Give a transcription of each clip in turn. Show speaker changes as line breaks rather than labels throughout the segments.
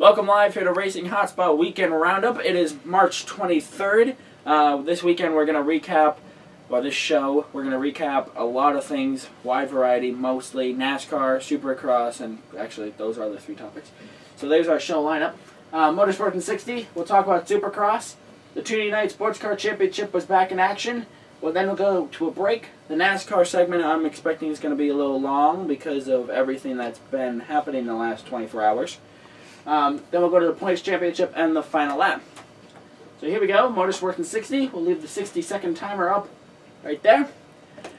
Welcome live here to Racing Hotspot Weekend Roundup. It is March 23rd. This weekend we're going to recap, or this show, we're going to recap a lot of things, wide variety, mostly NASCAR, Supercross, and actually those are the three topics. So there's our show lineup. Motorsport in 60, we'll talk about Supercross. The Tuesday Night Sports Car Championship was back in action. Well, then we'll go to a break. The NASCAR segment I'm expecting is going to be a little long because of everything that's been happening in the last 24 hours. Then we'll go to the Points Championship and the final lap. So here we go, Motorsport in 60. We'll leave the 60-second timer up right there.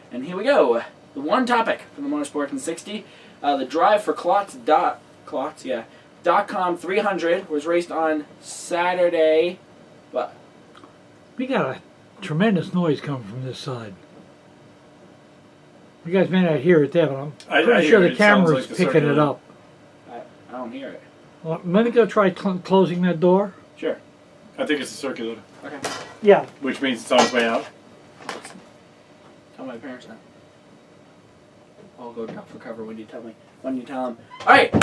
And here we go. The one topic from the Motorsport in 60, the Drive for Clots.com 300 was raced on Saturday. What?
We got a tremendous noise coming from this side. You guys may not hear it there, but I'm pretty sure the camera's picking it up.
I don't hear it.
Well, let me go try closing that door.
Sure.
I think it's a circulator.
Okay.
Yeah.
Which means it's on its way out.
Tell my parents that. I'll go down for cover when you tell me. When you tell them. Alright!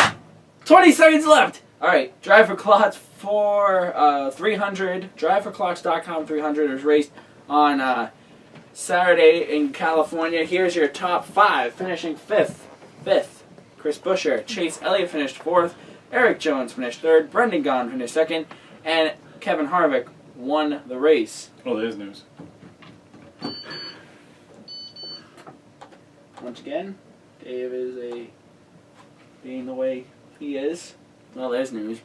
20 seconds left! Alright, Drive for Clots for 300. DriveForClots.com 300 was raced on Saturday in California. Here's your top 5. Finishing 5th. Chris Buescher. Chase Elliott finished 4th. Eric Jones finished 3rd. Brendan Gaughan finished 2nd. And Kevin Harvick won the race.
Oh, there's news.
Once again, Dave is being the way he is. Well, there's news.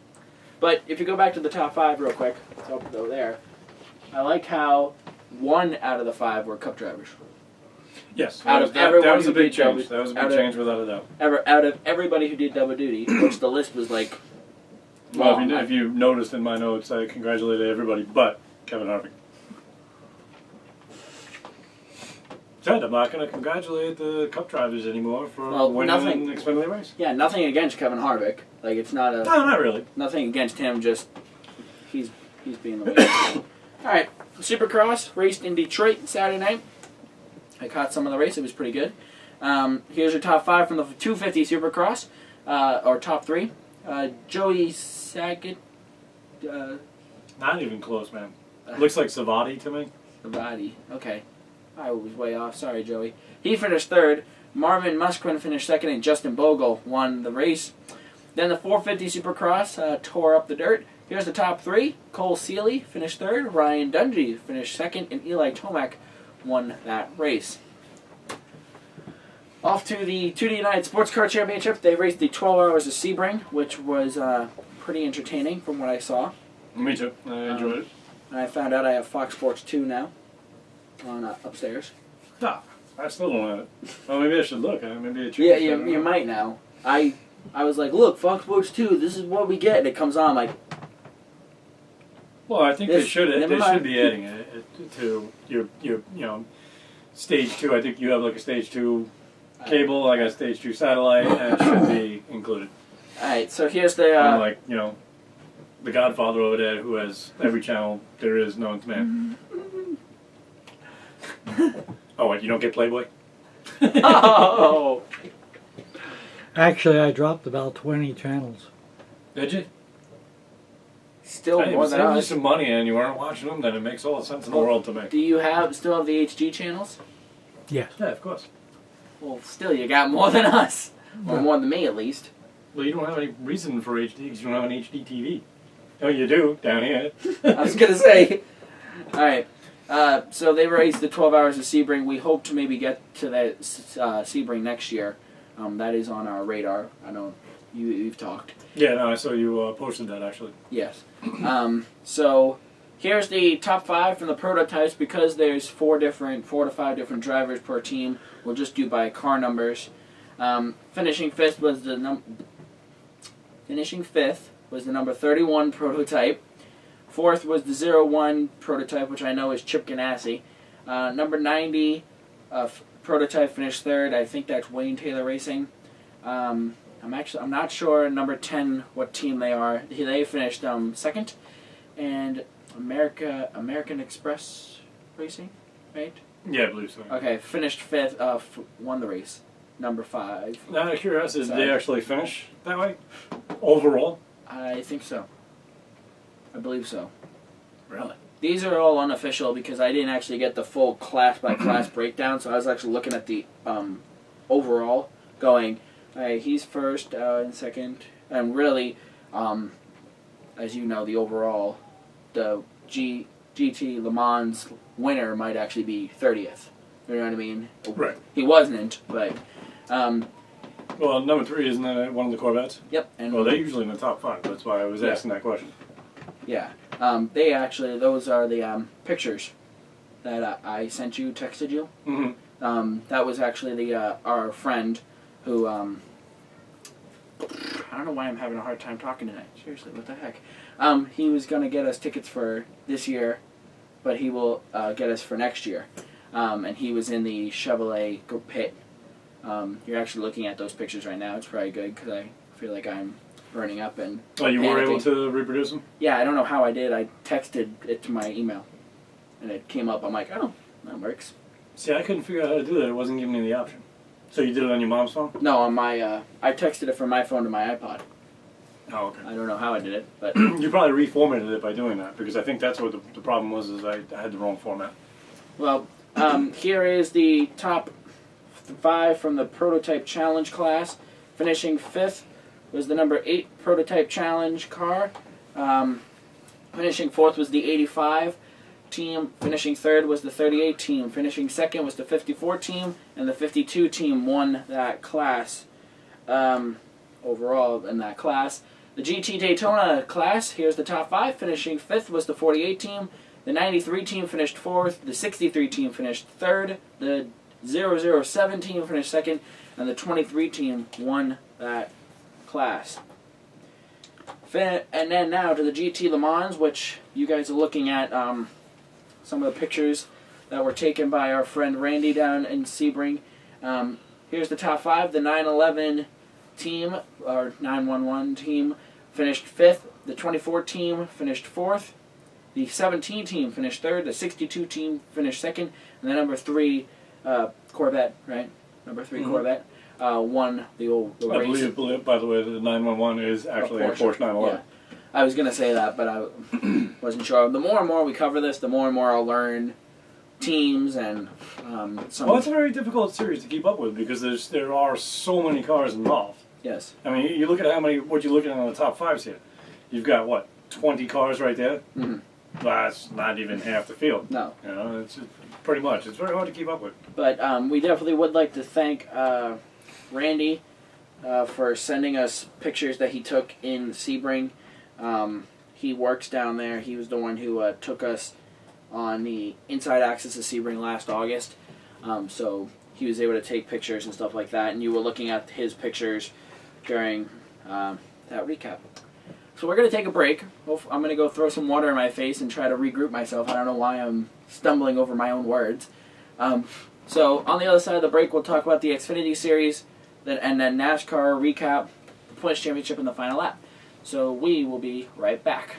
But if you go back to the top 5 real quick, let's go there. I like how 1 out of the 5 were Cup drivers.
Yes,
that was a big
change. That was a big change without a doubt.
Out of everybody who did double duty, which the list was like.
Well, if you noticed in my notes, I congratulated everybody but Kevin Harvick. Said I'm not going to congratulate the Cup drivers anymore for winning an Xfinity race.
Yeah, nothing against Kevin Harvick. Like it's not a.
No, not really.
Nothing against him. Just he's being the way. All right, Supercross raced in Detroit Saturday night. I caught some of the race. It was pretty good. Here's your top 5 from the 250 Supercross, or top 3. Joey Saget.
Not even close, man. Looks like Savati to me.
Savati. Okay. I was way off. Sorry, Joey. He finished 3rd. Marvin Musquin finished 2nd, and Justin Bogle won the race. Then the 450 Supercross tore up the dirt. Here's the top 3. Cole Seeley finished 3rd. Ryan Dungey finished 2nd, and Eli Tomac won that race. Off to the Tuesday United Sports Car Championship. They raced the 12 Hours of Sebring, which was pretty entertaining from what I saw.
Me too. I enjoyed it.
And I found out I have Fox Sports 2 now on upstairs.
Ah, I still don't have it. Well, maybe I should look. Maybe it should.
Yeah, you might now. I was like, look, Fox Sports 2, this is what we get. And it comes on, I'm like...
Well, I think they should be adding it to your stage 2. I think you have like a stage 2 cable, I got stage 2 satellite, and it should be included.
Alright, so here's the...
Unlike, the Godfather over there who has every channel there is known to man. Oh, what, you don't get Playboy?
Oh!
Actually, I dropped about 20 channels.
Did you?
Still more than
us. Some money and you aren't watching them, then it makes all the sense in the world to me.
Do you still have the HD channels?
Yes.
Yeah, of course.
Well, still, you got more than us. Or more than me, at least.
Well, you don't have any reason for HD because you don't have an HD TV. Oh, you do, down here.
I was going to say. Alright. So they raced the 12 Hours of Sebring. We hope to maybe get to that Sebring next year. That is on our radar. I know you've talked.
Yeah, no, I saw you posted that, actually.
Yes. So here's the top 5 from the prototypes. Because there's 4 to 5 different drivers per team, we'll just do by car numbers. Finishing 5th was the number 31 prototype. 4th was the 01 prototype, which I know is Chip Ganassi. Number 90 prototype finished 3rd. I think that's Wayne Taylor Racing. I'm not sure number 10 what team they are. They finished 2nd, and American Express Racing, right?
Yeah, I believe so.
Okay, finished 5th. Won the race. Number 5.
Out of curiosity, did they actually finish that way overall?
I think so. I believe so.
Really?
These are all unofficial because I didn't actually get the full class-by-class breakdown, so I was actually looking at the overall, going, hey, he's first and second, and really, as you know, the overall, the GT Le Mans winner might actually be 30th. You know what I mean?
Right.
He wasn't, but...
well, number 3, isn't that one of the Corvettes?
Yep. And
well, they're usually in the top 5. That's why I was asking that question.
Yeah. They actually, those are the pictures that I sent you, texted you.
Mm-hmm.
That was actually our friend who, I don't know why I'm having a hard time talking tonight. Seriously, what the heck? He was going to get us tickets for this year, but he will get us for next year. And he was in the Chevrolet pit. You're actually looking at those pictures right now. It's probably good because I feel like I'm burning up and
oh, you
panicking.
were able to reproduce them?
Yeah, I don't know how I did. I texted it to my email, and it came up. I'm like, oh, that works.
See, I couldn't figure out how to do that. It wasn't giving me the option. So you did it on your mom's phone?
No, on my, I texted it from my phone to my iPod.
Oh, okay.
I don't know how I did it, but...
you probably reformatted it by doing that, because I think that's what the problem was, is I had the wrong format.
Well, here is the top 5 from the Prototype Challenge class. Finishing 5th was the number 8 Prototype Challenge car. Finishing 4th was the 85 team. Finishing 3rd was the 38 team. Finishing 2nd was the 54 team. And the 52 team won that class overall in that class. The GT Daytona class, here's the top 5. Finishing 5th was the 48 team. The 93 team finished 4th. The 63 team finished 3rd. The 007 team finished 2nd. And the 23 team won that class. And then now to the GT Le Mans, which you guys are looking at some of the pictures that were taken by our friend Randy down in Sebring. Here's the top 5. The 911 team, or 911 team, finished 5th. The 24 team finished 4th. The 17 team finished 3rd. The 62 team finished 2nd. And the number 3 Corvette, right? Number 3 Corvette won the race.
I believe, by the way, the 911 is actually a Porsche 911.
Yeah. I was going to say that, but I wasn't sure. The more and more we cover this, the more and more I'll learn teams and some...
Well, it's a very difficult series to keep up with because there are so many cars involved.
Yes.
I mean, you look at what you're looking at on the top 5s here. You've got, what, 20 cars right there?
Mm-hmm.
That's not even half the field.
No.
You know, it's pretty much. It's very hard to keep up with.
But we definitely would like to thank Randy for sending us pictures that he took in Sebring. He works down there. He was the one who took us on the inside access of Sebring last August. So he was able to take pictures and stuff like that. And you were looking at his pictures during that recap. So we're going to take a break. I'm going to go throw some water in my face and try to regroup myself. I don't know why I'm stumbling over my own words. So on the other side of the break, we'll talk about the Xfinity Series and then NASCAR recap, the Points Championship, and the final lap. So we will be right back.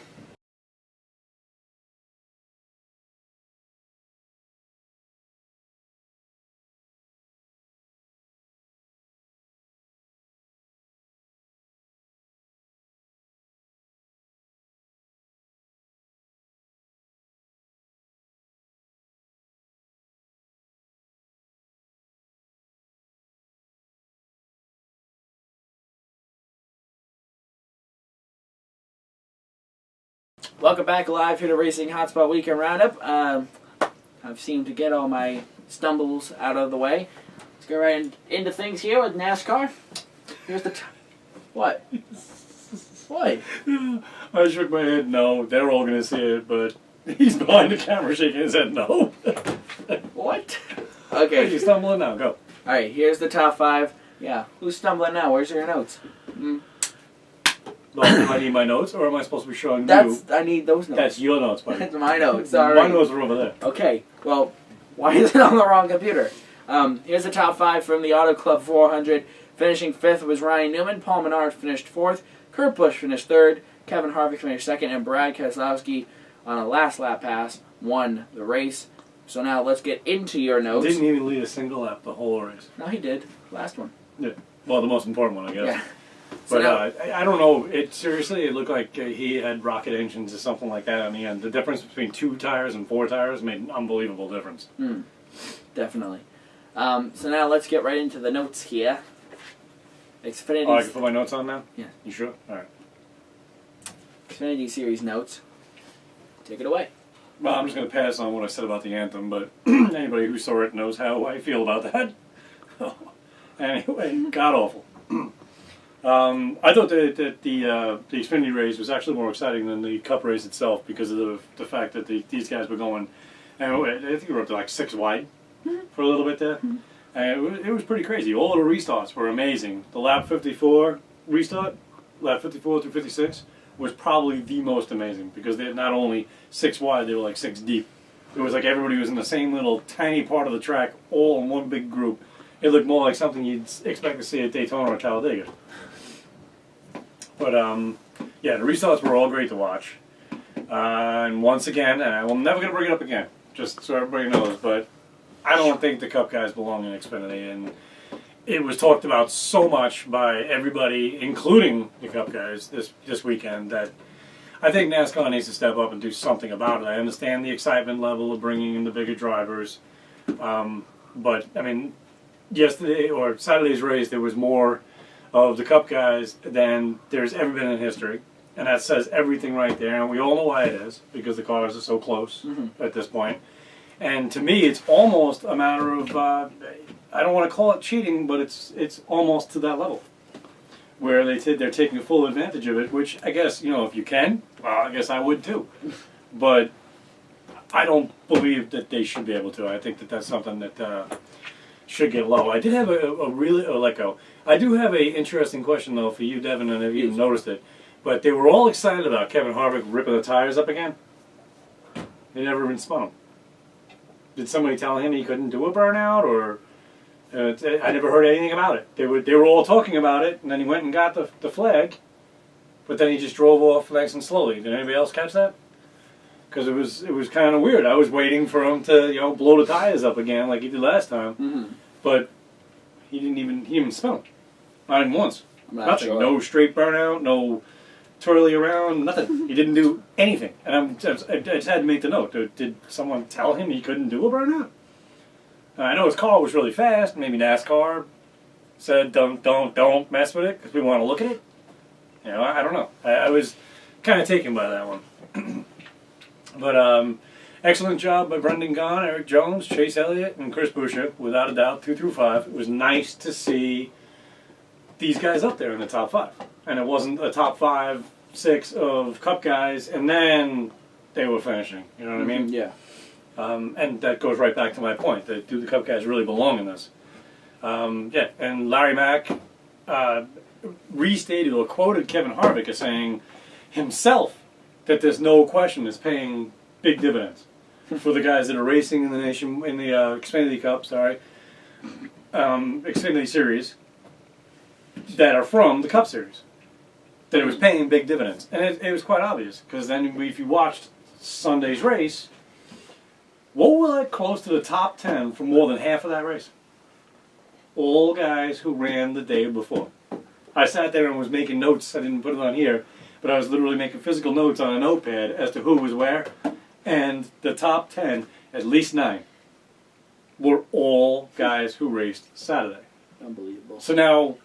Welcome back live here to Racing Hotspot Weekend Roundup. I've seemed to get all my stumbles out of the way. Let's go right into things here with NASCAR. Here's the... What? What?
I shook my head no. They're all going to see it, but he's behind the camera shaking his head no.
What? Okay.
Hey, you're stumbling now. Go.
Alright, here's the top 5. Yeah, who's stumbling now? Where's your notes?
Well, do I need my notes, or am I supposed to be showing you?
I need those notes.
That's your notes, buddy.
That's my notes. All right.
My notes are over there.
Okay, well, why is it on the wrong computer? Here's the top 5 from the Auto Club 400. Finishing 5th was Ryan Newman. Paul Menard finished 4th. Kurt Busch finished 3rd. Kevin Harvick finished 2nd. And Brad Keselowski, on a last lap pass, won the race. So now let's get into your notes.
Didn't even lead a single lap the whole race.
No, he did. Last one.
Yeah. Well, the most important one, I guess. But I don't know. It looked like he had rocket engines or something like that in the end. The difference between 2 tires and 4 tires made an unbelievable difference.
Definitely. So now let's get right into the notes here. Xfinity.
Oh, I can put my notes on now?
Yeah.
You sure? All right.
Xfinity Series notes. Take it away.
Well, I'm just going to pass on what I said about the anthem, but anybody who saw it knows how I feel about that. Anyway, god awful. I thought that the Xfinity race was actually more exciting than the Cup race itself because of the fact that these guys were going, and I think we were up to like 6 wide for a little bit there. And it was pretty crazy. All of the restarts were amazing. The lap 54 restart, lap 54 through 56, was probably the most amazing because they're not only 6 wide, they were like 6 deep. It was like everybody was in the same little tiny part of the track, all in one big group. It looked more like something you'd expect to see at Daytona or Talladega. But, yeah, the restarts were all great to watch. And once again, and I'm never going to bring it up again, just so everybody knows, but I don't think the Cup guys belong in Xfinity. And it was talked about so much by everybody, including the Cup guys, this weekend, that I think NASCAR needs to step up and do something about it. I understand the excitement level of bringing in the bigger drivers. But, I mean, yesterday or Saturday's race, there was more of the Cup guys than there's ever been in history. And that says everything right there. And we all know why it is, because the cars are so close at this point. And to me, it's almost a matter of, I don't want to call it cheating, but it's almost to that level. Where they're taking full advantage of it, which I guess, if you can, well, I guess I would too. But I don't believe that they should be able to. I think that that's something that should get low. I did have I do have a interesting question though for you, Devin, and if you noticed it. But they were all excited about Kevin Harvick ripping the tires up again. They never even spun them. Did somebody tell him he couldn't do a burnout, or I never heard anything about it. They were all talking about it, and then he went and got the flag, but then he just drove off nice and slowly. Did anybody else catch that? Because it was kind of weird. I was waiting for him to blow the tires up again like he did last time, but he didn't even spin them. Not even once. Nothing. Sure. No straight burnout. No twirly around. Nothing. He didn't do anything. And I just had to make the note. Did someone tell him he couldn't do a burnout? I know his car was really fast. Maybe NASCAR said don't mess with it because we want to look at it. I don't know. I was kind of taken by that one. But excellent job by Brendan Gaughan, Eric Jones, Chase Elliott, and Chris Buescher. Without a doubt, 2 through 5. It was nice to see these guys up there in the top 5. And it wasn't a top 5, 6 of Cup guys, and then they were finishing. You know what I mean? Yeah. And that goes right back to my point, that do the Cup guys really belong in this? Yeah, and Larry Mack restated or quoted Kevin Harvick as saying himself that there's no question is paying big dividends for the guys that are racing in the Xfinity Cup, Xfinity Series, that are from the Cup Series. That it was paying big dividends. And it was quite obvious, because then if you watched Sunday's race, what were close to the top 10 for more than half of that race? All guys who ran the day before. I sat there and was making notes. I didn't put it on here, but I was literally making physical notes on a notepad as to who was where. And the top 10, at least 9, were all guys who raced Saturday.
Unbelievable.
So now,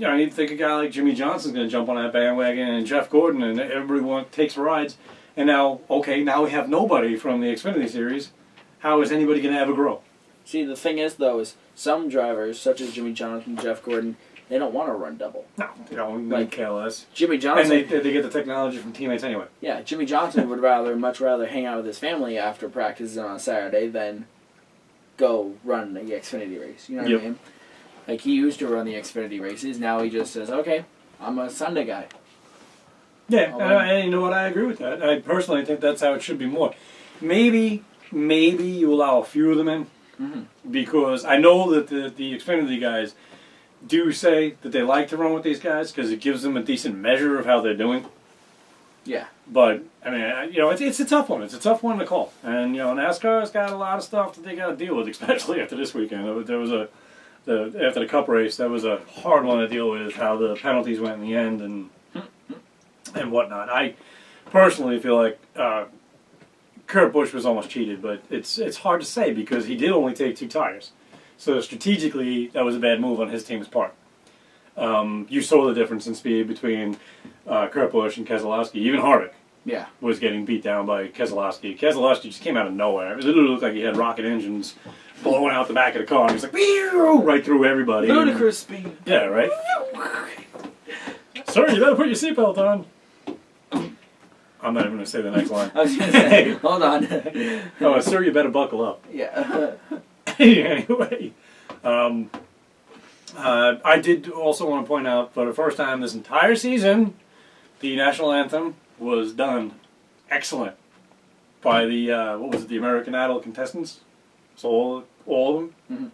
I need to think a guy like Jimmy Johnson's going to jump on that bandwagon, and Jeff Gordon, and everyone takes rides. And now, now we have nobody from the Xfinity Series. How is anybody going to ever grow?
See, the thing is, though, is some drivers, such as Jimmy Johnson, Jeff Gordon, they don't want to run double.
No, they don't. Like KLS.
Jimmy Johnson.
And they get the technology from teammates anyway.
Yeah, Jimmy Johnson would much rather hang out with his family after practices on Saturday than go run the Xfinity race. You know what I mean? Like, he used to run the Xfinity races. Now he just says, okay, I'm a Sunday guy.
Yeah, and you know what? I agree with that. I personally think that's how it should be more. Maybe you allow a few of them in, because I know that the Xfinity guys do say that they like to run with these guys because it gives them a decent measure of how they're doing. Yeah. But, I mean, it's a tough one. It's a tough one to call. And, NASCAR's got a lot of stuff that they got to deal with, especially after this weekend. There was a after the Cup race, that was a hard one to deal with, how the penalties went in the end and whatnot. I personally feel like Kurt Busch was almost cheated, but it's hard to say because he did only take 2 tires. So strategically, that was a bad move on his team's part. You saw the difference in speed between Kurt Busch and Keselowski. Even Harvick was getting beat down by Keselowski. Keselowski just came out of nowhere. It literally looked like he had rocket engines blowing out the back of the car. And he's like, right through everybody.
Ludicrous speed.
Yeah, right? Sir, you better put your seatbelt on. I'm not even going to say the next line.
I was going to say, hold on.
Oh, sir, you better buckle up.
Yeah.
Anyway, I did also want to point out, for the first time this entire season, the national anthem was done excellent by the, the American Idol contestants. So all of them?
Mm-hmm.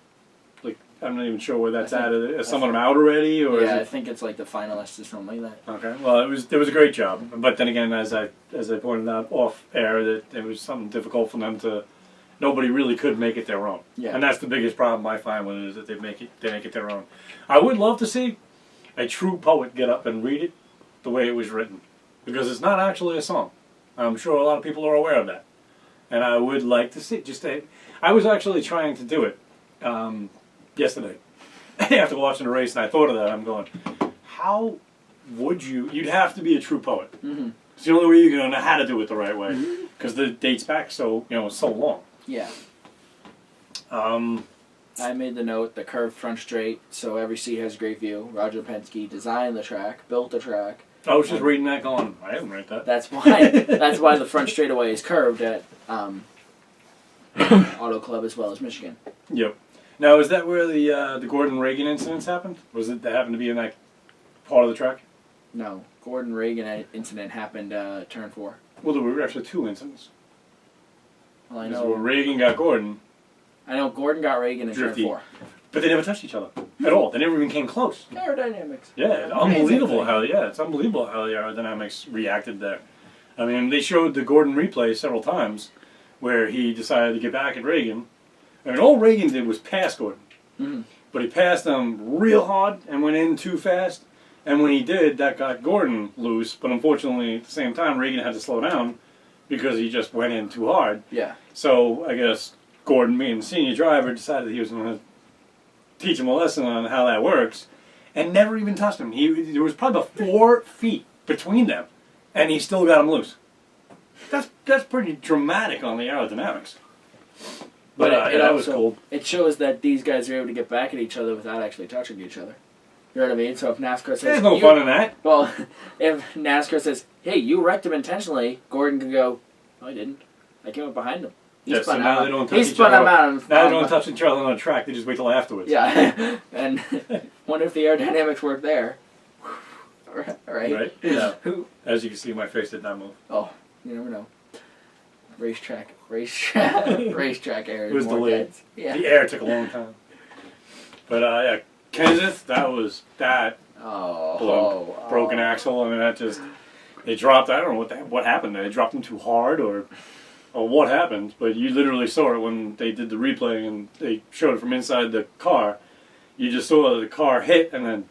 Like, I'm not even sure where that's at. Is some of them out already? Or
yeah,
is it...
I think it's like the finalists or something like that.
Okay, well, it was a great job. But then again, as I pointed out off air, that it was something difficult for them to... Nobody really could make it their own. Yeah. And that's the biggest problem I find with it, is that they make it their own. I would love to see a true poet get up and read it the way it was written. Because it's not actually a song. I'm sure a lot of people are aware of that. And I would like to see I was actually trying to do it yesterday after watching the race, and I thought of that. I'm going, how would you'd have to be a true poet. Mm-hmm. It's the only way you're going to know how to do it the right way. Because it dates back so long.
Yeah. I made the note, the curved front straight, so every seat has a great view. Roger Penske designed the track, built the track.
I was just reading that going, I haven't read that.
That's why the front straightaway is curved at Auto Club as well as Michigan.
Yep. Now, is that where the Gordon Reagan incidents happened? Was it that happened to be in that part of the track?
No. Gordon Reagan incident happened turn 4.
Well, there were actually 2 incidents.
Well, I know.
Where Reagan got Gordon.
I know Gordon got Reagan in turn 4.
But they never touched each other at all. They never even came close.
Aerodynamics.
Yeah, unbelievable how it's unbelievable how the aerodynamics reacted there. I mean, they showed the Gordon replay several times where he decided to get back at Reagan. I mean, all Reagan did was pass Gordon. Mm-hmm. But he passed him real hard and went in too fast. And when he did, that got Gordon loose. But unfortunately, at the same time, Reagan had to slow down because he just went in too hard. Yeah. So I guess Gordon, being the senior driver, decided he was going to teach him a lesson on how that works, and never even touched him. There was probably about 4 feet between them, and he still got him loose. That's pretty dramatic on the aerodynamics. But that was cool.
It shows that these guys are able to get back at each other without actually touching each other. You know what I mean? So if NASCAR says...
There's no fun in that.
Well, if NASCAR says, hey, you wrecked him intentionally, Gordon can go, no, I didn't. I came up behind him.
He spun now they don't touch each other. Now they don't touch each other on the track. They just wait till afterwards.
Yeah, and wonder if the aerodynamics work there. Right?
Yeah. As you can see, my face did not move.
Oh, you never know. Racetrack air.
It was delayed. Yeah. The air took a long time. But yeah, Kenseth, broken axle. I mean, they dropped. I don't know what happened. They dropped him too hard or what happened, but you literally saw it when they did the replay and they showed it from inside the car. You just saw the car hit and then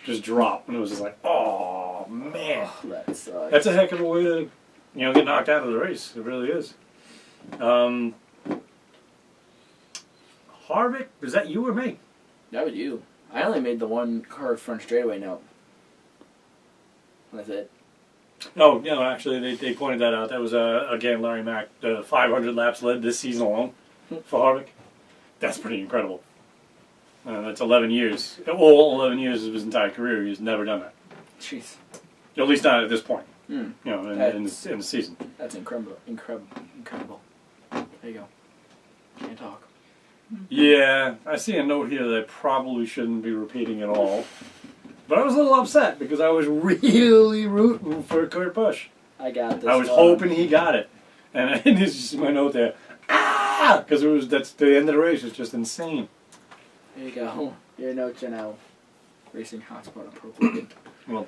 just drop, and it was just like, oh man, that sucks. That's a heck of a way to get knocked out of the race. It really is. Harvick, was that you or me?
That was you. I only made the one curved front straightaway note. That's it.
Oh, actually, they pointed that out. That was, again, Larry Mack, 500 laps led this season alone for Harvick. That's pretty incredible. That's 11 years. All 11 years of his entire career, he's never done that.
Jeez.
At least not at this point, in the season.
That's incredible. There you go. Can't talk.
Yeah, I see a note here that I probably shouldn't be repeating at all. But I was a little upset because I was really rooting for Kurt Busch.
I got this.
I was hoping he got it. And it's just my note there. Because that's the end of the race. It's just insane.
There you go. Your notes are now racing hotspot appropriate.
Well,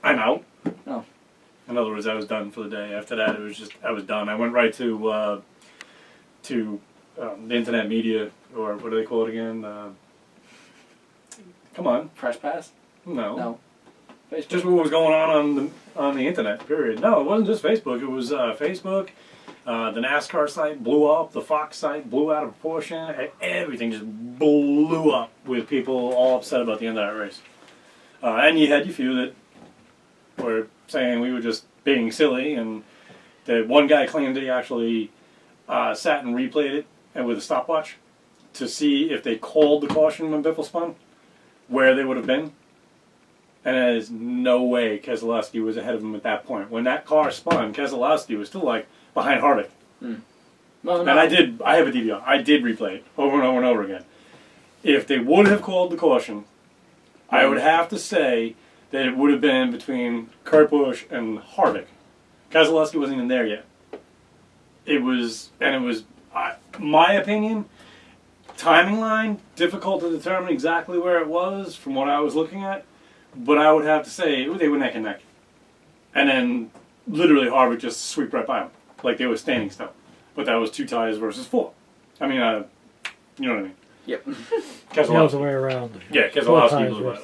I'm out.
Oh.
In other words, I was done for the day. After that, I was done. I went right to the internet media, or what do they call it again? Come on.
Press pass?
No.
No. Facebook.
Just what was going on the internet, period. No, it wasn't just Facebook. It was Facebook. The NASCAR site blew up. The Fox site blew out of proportion. Everything just blew up with people all upset about the end of that race. And you had your few that were saying we were just being silly. And the one guy claimed that he actually sat and replayed it and with a stopwatch to see if they called the caution when Biffle spun, where they would have been. And there's no way Keselowski was ahead of him at that point. When that car spun, Keselowski was still like behind Harvick.
Well, no.
And I have a DVR. I did replay it over and over and over again. If they would have called the caution, I would have to say that it would have been between Kurt Busch and Harvick. Keselowski wasn't even there yet. It was, my opinion, timing line, difficult to determine exactly where it was from what I was looking at. But I would have to say they were neck and neck. And then literally Harvick just swept right by him. Like they were standing still. But that was 2 tires versus 4. I mean, you know what I mean?
Yep.
The other way around.
Yeah, Keselowski blew it.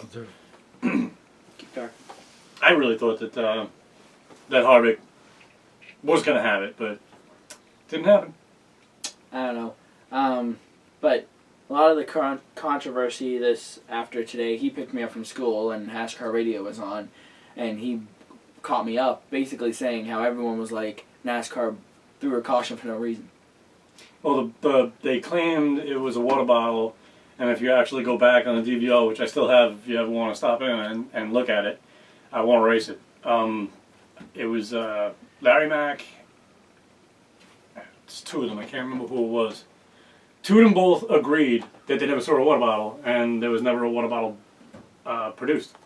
Keep going.
I really thought that that Harvick was going to have it, but didn't happen.
I don't know. But a lot of the controversy this after today, he picked me up from school and NASCAR radio was on, and he caught me up, basically saying how everyone was like, NASCAR threw a caution for no reason.
Well, they claimed it was a water bottle, and if you actually go back on the DVR, which I still have if you ever want to stop in and look at it, I won't erase it. It was Larry Mack, it's 2 of them, I can't remember who it was. 2 of them both agreed that they never saw a water bottle, and there was never a water bottle produced,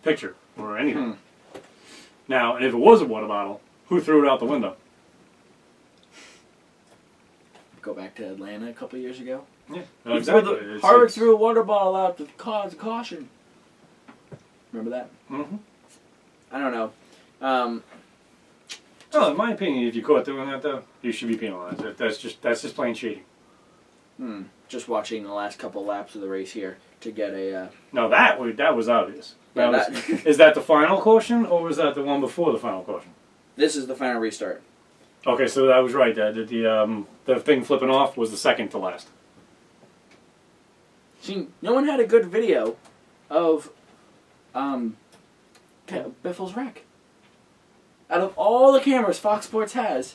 picture, or anything. Now, and if it was a water bottle, who threw it out the window?
Go back to Atlanta a couple years ago.
Yeah, exactly.
Harvick threw a water bottle out to cause caution. Remember that?
Mm-hmm.
I don't know.
Well, in my opinion, if you caught doing that, though, you should be penalized. That's just plain cheating.
Just watching the last couple laps of the race here to get a...
No, that was obvious.
Yeah,
Is that the final caution, or was that the one before the final caution?
This is the final restart.
Okay, so that was right. The thing flipping off was the second to last.
See, no one had a good video of Biffle's wreck. Out of all the cameras Fox Sports has.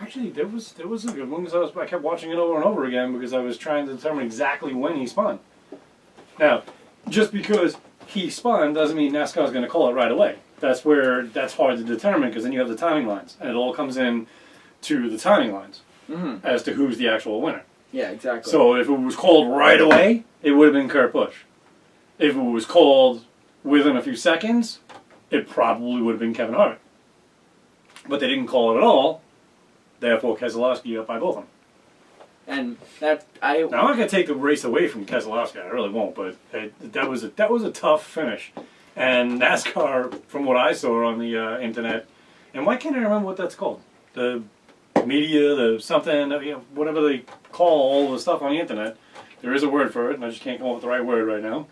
Actually, there was a good one because I kept watching it over and over again because I was trying to determine exactly when he spun. Now, just because he spun doesn't mean NASCAR is going to call it right away. That's hard to determine because then you have the timing lines, and it all comes in to the timing lines as to who's the actual winner.
Yeah, exactly.
So if it was called right away, it would have been Kurt Busch. If it was called within a few seconds, it probably would have been Kevin Harvick. But they didn't call it at all. Therefore, Keselowski up by both of them.
And that
Now I'm not going to take the race away from Keselowski. I really won't. But that was a tough finish. And NASCAR, from what I saw on the internet, and why can't I remember what that's called? The media, the something, whatever they call all the stuff on the internet. There is a word for it, and I just can't come up with the right word right now.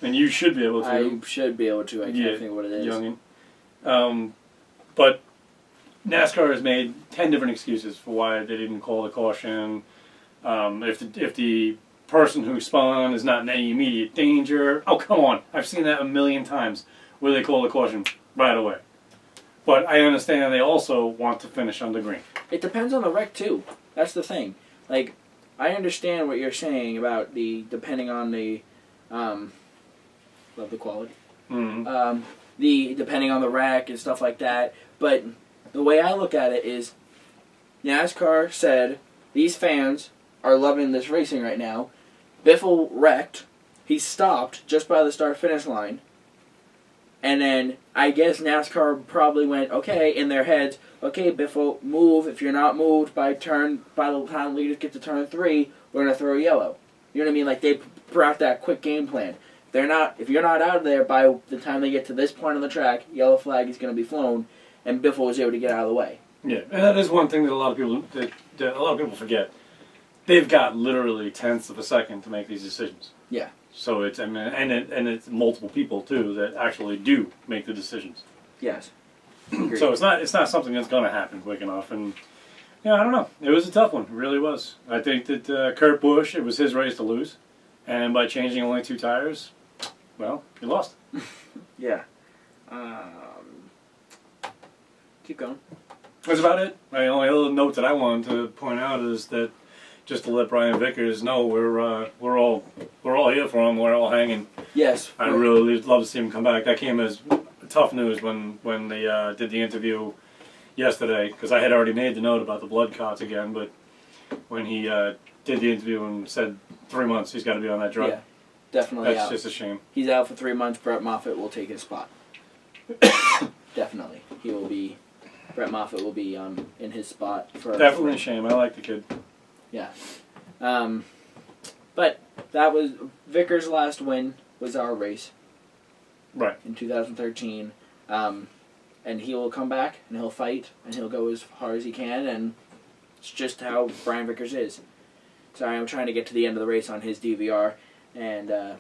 And you should be able to.
I should be able to. I can't think what it is.
Youngin. But NASCAR has made 10 different excuses for why they didn't call the caution. If the person who spun is not in any immediate danger. Oh, come on. I've seen that a million times where they call the caution right away. But I understand they also want to finish on the green.
It depends on the wreck, too. That's the thing. Like, I understand what you're saying about depending on the, love the quality.
Mm-hmm.
Depending on the wreck and stuff like that. But the way I look at it is, NASCAR said, these fans are loving this racing right now. Biffle wrecked. He stopped just by the start-finish line. And then I guess NASCAR probably went, okay, in their heads, okay, Biffle, move. If you're not moved by the time leaders get to turn 3, we're going to throw yellow. You know what I mean? Like, they brought that quick game plan. If you're not out of there by the time they get to this point on the track, yellow flag is going to be flown, and Biffle was able to get out of the way.
Yeah, and that is one thing that a lot of people forget. they've got literally tenths of a second to make these decisions.
Yeah.
So it's and it's multiple people too that actually do make the decisions.
Yes.
So it's not something that's going to happen quick enough. And yeah, I don't know. It was a tough one. It really was. I think that Kurt Busch, it was his race to lose, and by changing only 2 tires, well, he lost.
Yeah. Keep going.
That's about it. My only little note that I wanted to point out is that just to let Brian Vickers know we're all here for him. We're all hanging.
Yes.
I really love to see him come back. That came as tough news when they did the interview yesterday, because I had already made the note about the blood clots again. But when he did the interview and said 3 months, he's got to be on that drug.
Yeah, definitely.
That's
out.
just a shame.
He's out for 3 months. Brett Moffitt will take his spot. Definitely, he will be. Brett Moffitt will be in his spot for.
Definitely a shame. I like the kid.
Yeah. But that was Vickers' last win was our race.
Right.
In 2013. And he will come back and he'll fight and he'll go as far as he can, and it's just how Brian Vickers is. Sorry, I'm trying to get to the end of the race on his DVR, and the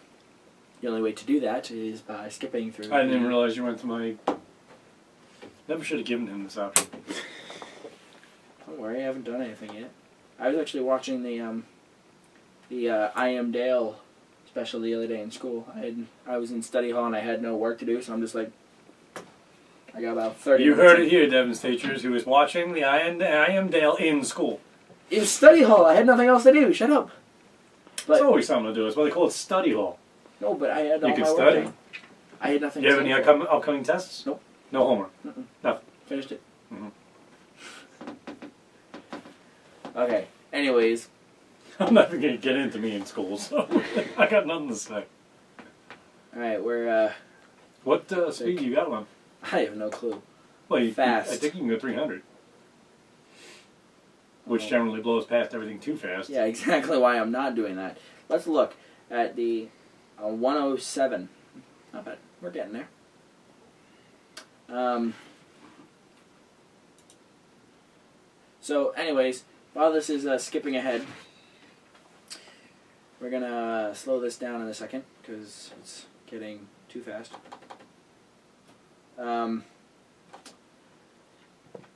only way to do that is by skipping through.
I didn't even realize you went to my... Never should have given him this option.
Don't worry, I haven't done anything yet. I was actually watching the I Am Dale special the other day in school. I was in study hall and I had no work to do, so I'm just like, I got about 30
You
minutes.
heard it here, Devin's teachers, who was watching the I Am Dale in school.
It was study hall. I had nothing else to do. Shut up. But,
It's always something to do. It's what they call it, study hall.
No, but I had all
You can
my
study.
work done. I had nothing
Do you
to
have any
study for.
upcoming tests?
Nope.
No homework?
Mm-mm.
Nothing.
Finished it.
Mhm.
Okay. Anyways.
I'm not even going to get into me in school, so I got nothing to say.
Alright, we're,
What speed you got on?
I have no clue.
Well,
Fast.
I think you can go 300. Which generally blows past everything too fast.
Yeah, exactly why I'm not doing that. Let's look at the 107. Not bad. We're getting there. So, anyways, while this is skipping ahead, we're going to slow this down in a second because it's getting too fast.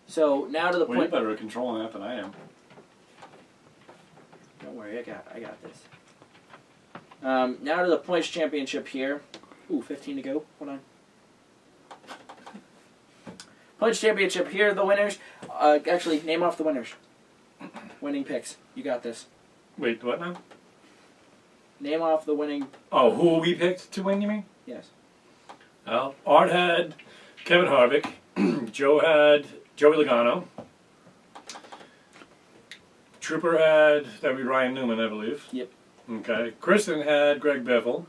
So, now to the
Well,
point...
you're better at controlling that than I am.
Don't worry, I got this. Now to the points championship here. Ooh, 15 to go. Hold on. Points championship here. The winners. Actually, name off the winners. Winning picks. You got this.
Wait, what now?
Name off the winning.
Oh, who we picked to win, you mean?
Yes.
Well, Art had Kevin Harvick. Joe had Joey Logano. Trooper had, that would be Ryan Newman, I believe.
Yep.
Okay. Kristen had Greg Biffle.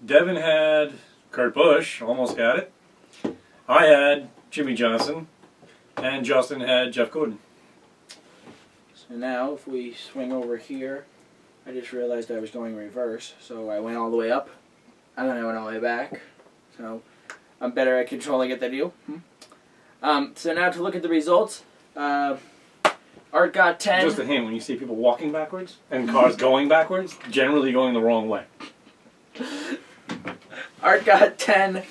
Devin had Kurt Busch, almost got it. I had Jimmy Johnson. And Justin had Jeff Gordon.
So now, if we swing over here, I just realized I was going reverse, so I went all the way up, and then I went all the way back. So I'm better at controlling it than you. So now to look at the results. Art got 10.
Just a hint, when you see people walking backwards and cars going backwards, generally going the wrong way.
Art got 10.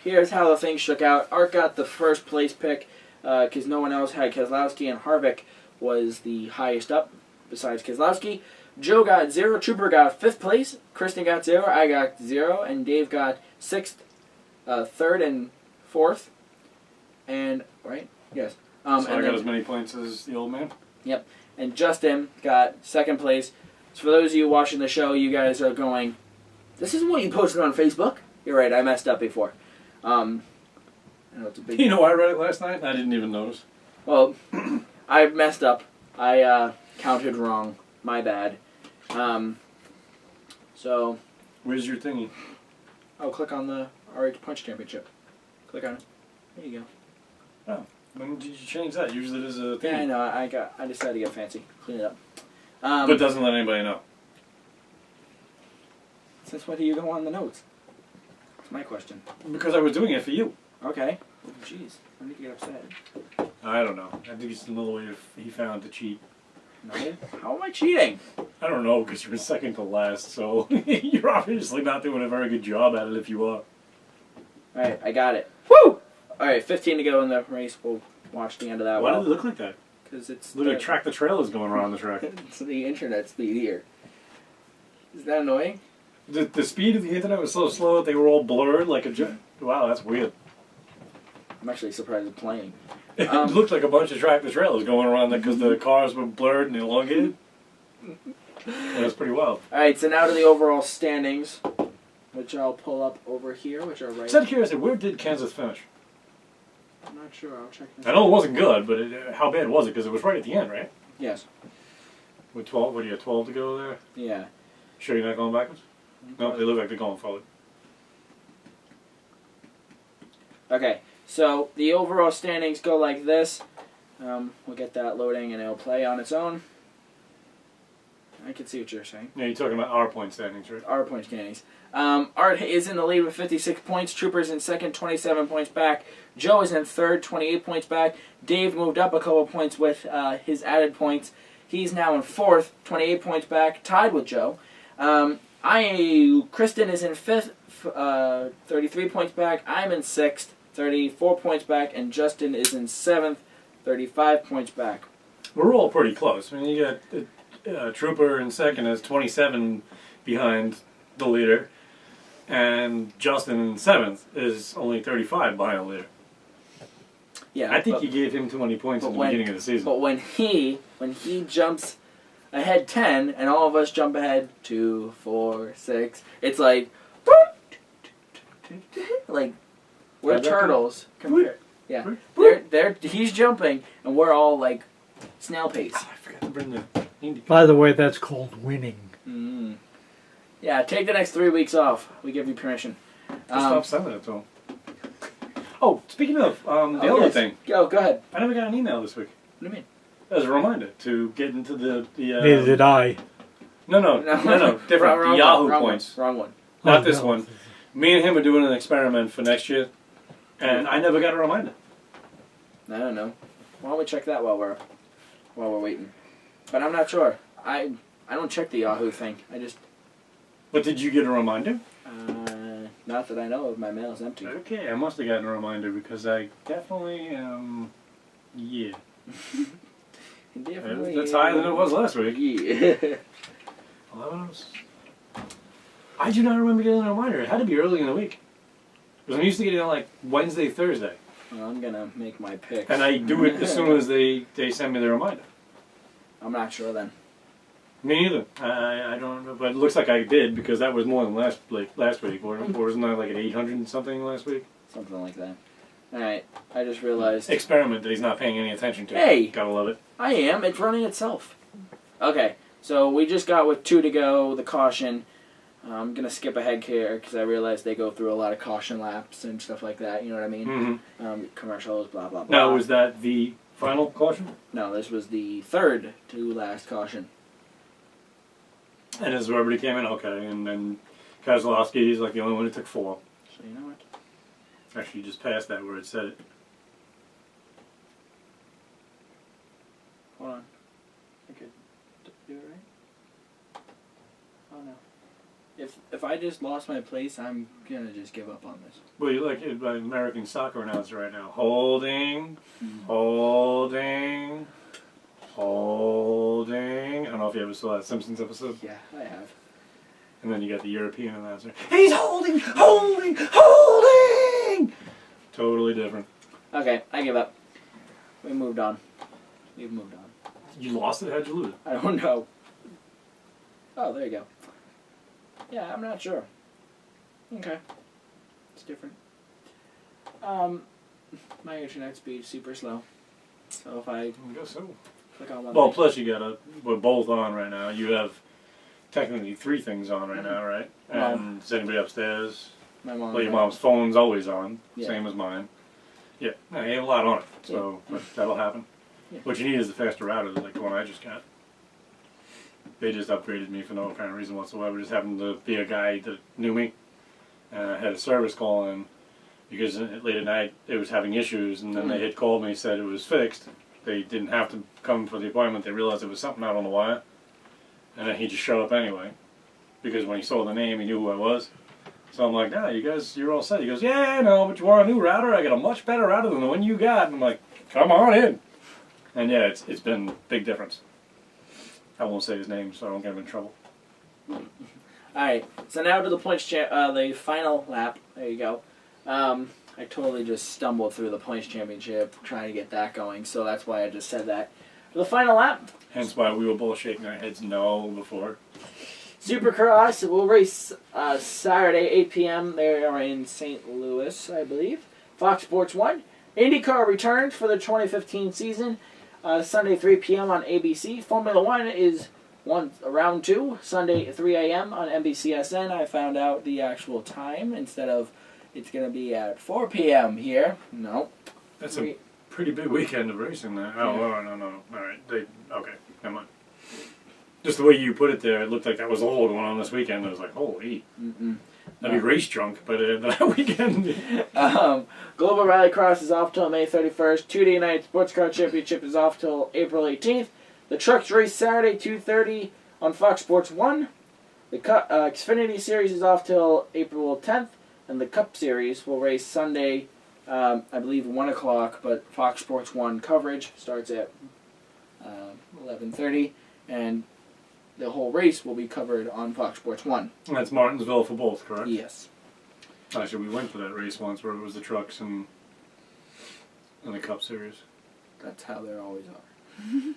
Here's how the thing shook out. Art got the first place pick because no one else had Keselowski, and Harvick was the highest up besides Keselowski. Joe got 0. Trooper got 5th place. Kristen got 0. I got 0. And Dave got 6th, 3rd, and 4th. And, right? Yes.
So I got as many points as the old man?
Yep. And Justin got 2nd place. So for those of you watching the show, you guys are going, this isn't what you posted on Facebook. You're right, I messed up before. I know it's a big...
You know, I read it last night. I didn't even notice.
Well, I messed up. I counted wrong. My bad. So...
Where's your thingy?
Oh, click on the RH Punch Championship. Click on it. There you go.
Oh. When did you change that? Usually there's a thing.
Yeah, I know. I decided to get fancy. Clean it up.
But doesn't let anybody know.
Since when do you go on the notes? That's my question.
Because I was doing it for you.
Okay. Jeez. I need to get upset.
I don't know. I think it's another way he found to cheat.
No. How am I cheating?
I don't know, because you're second to last, so you're obviously not doing a very good job at it if you are.
Alright, I got it. Woo! Alright, 15 to go in the race. We'll watch the end of that
Why
one.
does it look like that?
Because it's...
Literally, track the trailers going around the track.
It's the internet speed here. Is that annoying?
The speed of the internet was so slow that they were all blurred like a... Wow, that's weird.
I'm actually surprised it's playing.
It looked like a bunch of tractor trailers going around because the cars were blurred and elongated. That's pretty wild.
Alright, so now to the overall standings, which I'll pull up over here, which are right...
Just out of curiosity, where did Kansas finish?
I'm not sure, I'll check this
I know it wasn't good, but how bad was it? Because it was right at the end, right?
Yes.
With 12, what do you have, 12 to go there?
Yeah.
Sure you're not going backwards? No, they look like they're going forward.
Okay, so the overall standings go like this. We'll get that loading and it'll play on its own. I can see what you're saying.
Yeah, you're talking about our point standings, right?
Our point standings. Art is in the lead with 56 points. Trooper's in second, 27 points back. Joe is in third, 28 points back. Dave moved up a couple points with his added points. He's now in fourth, 28 points back, tied with Joe. Kristen is in fifth, 33 points back. I'm in sixth, 34 points back. And Justin is in seventh, 35 points back.
We're all pretty close. I mean, you got... Trooper in second is 27 behind the leader, and Justin in seventh is only 35 behind the leader.
Yeah,
I think you gave him too many points at the beginning of the season.
But when he jumps ahead 10, and all of us jump ahead 2, 4, 6, it's like we're turtles compared. Yeah, he's jumping, and we're all like snail pace.
I forgot to bring the.
By the way, that's called winning.
Mm. Yeah, take the next 3 weeks off. We give you permission.
Stop sending it to him. Oh, speaking of the other thing.
Go ahead.
I never got an email this week.
What do you mean?
As a reminder to get into the
Neither did I.
No. Different.
Wrong
Yahoo
one,
points.
Wrong one.
Not this one. Me and him are doing an experiment for next year, and I never got a reminder.
I don't know. Why don't we check that while we're waiting? But I'm not sure. I don't check the Yahoo thing. I just...
But did you get a reminder?
Not that I know of. My mail's empty.
Okay, I must have gotten a reminder because I definitely yeah.
Definitely.
That's higher than it was last week.
Yeah.
11. I do not remember getting a reminder. It had to be early in the week. Because I'm used to getting it like Wednesday, Thursday.
Well, I'm gonna make my pick.
And I do it as soon as they send me the reminder.
I'm not sure then.
Me neither. I don't know, but it looks like I did because that was more than last week. Or wasn't I like at 800 and something last week?
Something like that. Alright, I just realized...
Experiment that he's not paying any attention to.
Hey!
Gotta love it.
I am. It's running itself. Okay, so we just got with 2 to go, the caution. I'm going to skip ahead here because I realized they go through a lot of caution laps and stuff like that, you know what I mean?
Mm-hmm.
Commercials, blah, blah, blah.
Now, was that the final caution?
No, this was the third to last caution.
And as everybody came in, okay, and then Kozlowski is like the only one who took 4.
So you know what?
Actually, you just passed that where it said it.
Hold on. I could do it right? Oh no. If I just lost my place, I'm gonna just give up on this.
Well, you're like an American soccer announcer right now. Holding, holding, holding. I don't know if you ever saw that Simpsons episode.
Yeah, I have.
And then you got the European announcer. He's holding, holding, holding! Totally different.
Okay, I give up. We moved on. We've moved on.
You lost it? How'd you lose it?
I don't know. Oh, there you go. Yeah, I'm not sure. Okay. It's different. My internet speed's super slow. So if I
guess so.
click on one
Well,
thing,
plus we're both on right now. You have technically 3 things on right now, right? And is anybody upstairs?
my mom.
Well, your mom's phone's always on,
Yeah.
same as mine. Yeah, no, you have a lot on it, so but that'll happen.
Yeah.
What you need is the faster router, like the one I just got. They just upgraded me for no apparent reason whatsoever. Just happened to be a guy that knew me, and I had a service call in because late at night it was having issues, and then they had called me and said it was fixed, they didn't have to come for the appointment. They realized there was something out on the wire. And then he just showed up anyway. Because when he saw the name, he knew who I was. So I'm like, nah, you guys, you're all set. He goes, yeah, no, but you want a new router? I got a much better router than the one you got. And I'm like, come on in. And yeah, it's been a big difference. I won't say his name so I don't get him in trouble.
Alright, so now to the the final lap. There you go. I totally just stumbled through the points championship trying to get that going, so that's why I just said that. The final lap.
Hence why we were both shaking our heads no before.
Supercross will race Saturday, 8 p.m. They are in St. Louis, I believe. Fox Sports 1. IndyCar returns for the 2015 season. Sunday, 3 p.m. on ABC. Formula 1 is round 2, Sunday, 3 a.m. on NBCSN. I found out the actual time instead of it's going to be at 4 p.m. here. No.
That's a pretty big weekend of racing there. Oh, no. All right. Okay, never mind. Just the way you put it there, it looked like that was all going on this weekend. I was like, holy. I'd be race drunk, but that weekend.
Global Rallycross is off till May 31st. 2-day night Sports Car Championship is off till April 18th. The Trucks race Saturday, 2:30 on Fox Sports 1. The Xfinity Series is off till April 10th. And the Cup Series will race Sunday, I believe 1 o'clock, but Fox Sports 1 coverage starts at 11:30. And the whole race will be covered on Fox Sports 1.
And that's Martinsville for both, correct?
Yes.
Actually, we went for that race once where it was the trucks and the Cup Series.
That's how there always are.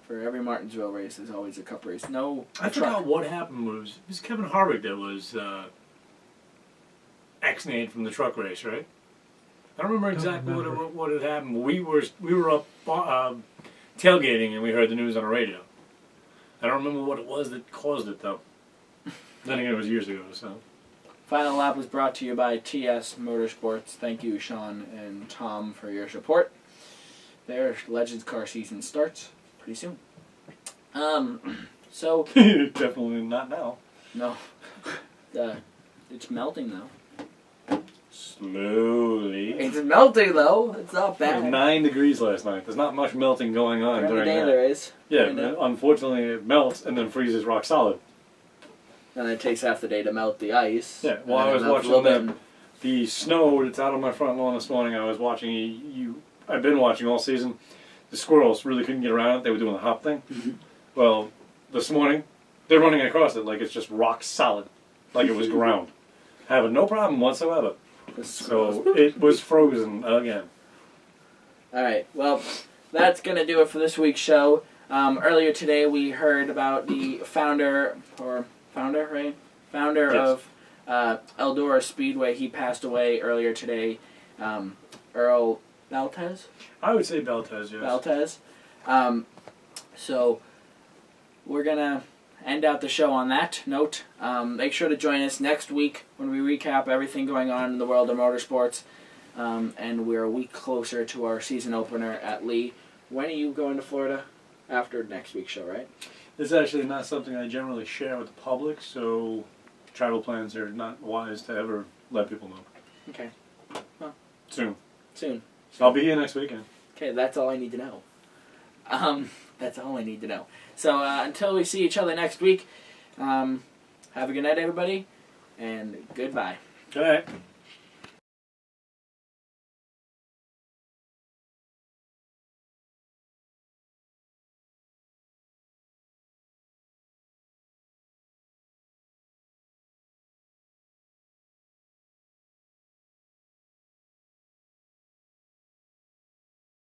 For every Martinsville race, there's always a Cup race. No,
I forgot what happened. It was Kevin Harvick that was ex-nayed from the truck race, right? I don't remember exactly what had happened. We were up tailgating and we heard the news on the radio. I don't remember what it was that caused it, though. Then again, it was years ago, so.
Final lap was brought to you by TS Motorsports. Thank you, Sean and Tom, for your support. Their Legends car season starts pretty soon. So
Definitely not now.
No. It's melting, though.
Slowly.
It's melting, though. It's not
It
bad.
was 9 degrees last night. There's not much melting going on
Every
during
day
that.
there is.
Yeah, unfortunately it melts and then freezes rock solid.
And then it takes half the day to melt the ice.
Yeah, well, I was watching the snow that's out on my front lawn this morning. I was watching, I've been watching all season. The squirrels really couldn't get around it. They were doing the hop thing. Well, this morning, they're running across it like it's just rock solid. Like it was ground. Having no problem whatsoever. So it was frozen again.
Alright, well, that's going to do it for this week's show. Earlier today we heard about the founder of Eldora Speedway. He passed away earlier today. Earl Beltez?
I would say Beltez, yes.
Beltez. So we're going to end out the show on that note. Make sure to join us next week when we recap everything going on in the world of motorsports. And we're a week closer to our season opener at Lee. When are you going to Florida? After next week's show, right?
It's actually not something I generally share with the public, so travel plans are not wise to ever let people know.
Okay. Well,
Soon.
I'll
be here next weekend.
Okay, that's all I need to know. That's all I need to know. So until we see each other next week, have a good night, everybody, and goodbye.
Good night.